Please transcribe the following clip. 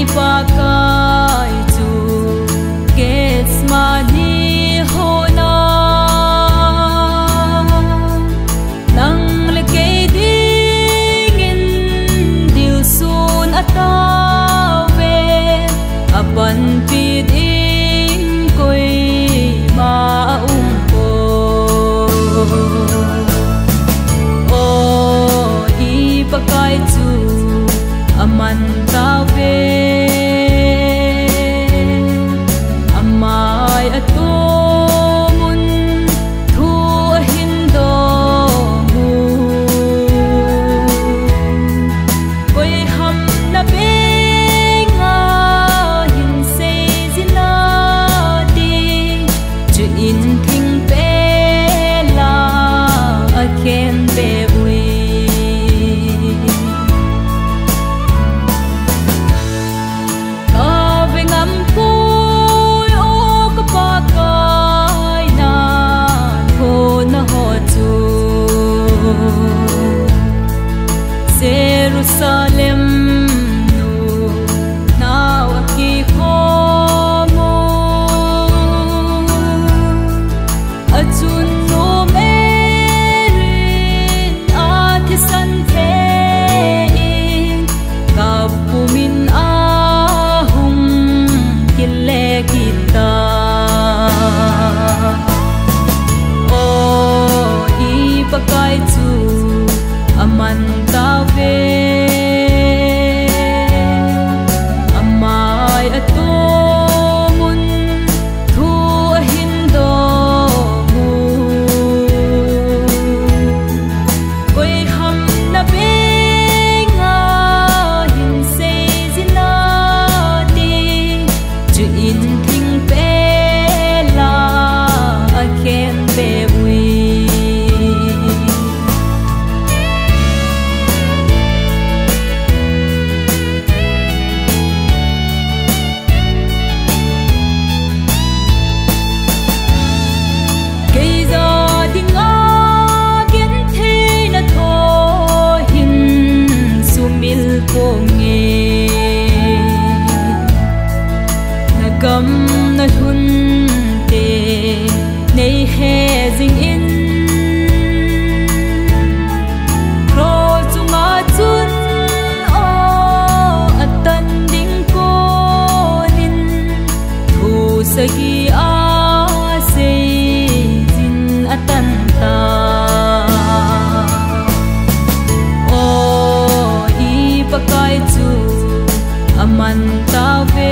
pakai tu gets mani hona nang leke dingin dil sun atawe apan piding koi maumpo o ipakai tu aman tawe amai atomun thu hindo mu koi ham na be nga hin se zinadi chu in thing pe la a ken be Jerusalem no now aki khomo achun no merin athisan thein kapumin ahum kille kita o ipakai tu aman tawe amai atomun thu hindo mu koi ham na be nga hin se zinadi chu in thing pe la a ken be wi gam na hun te nei he jing in ro chunga chun o atan ding ko nin thu sagi a se jin atan ta o i pakai chu aman tawe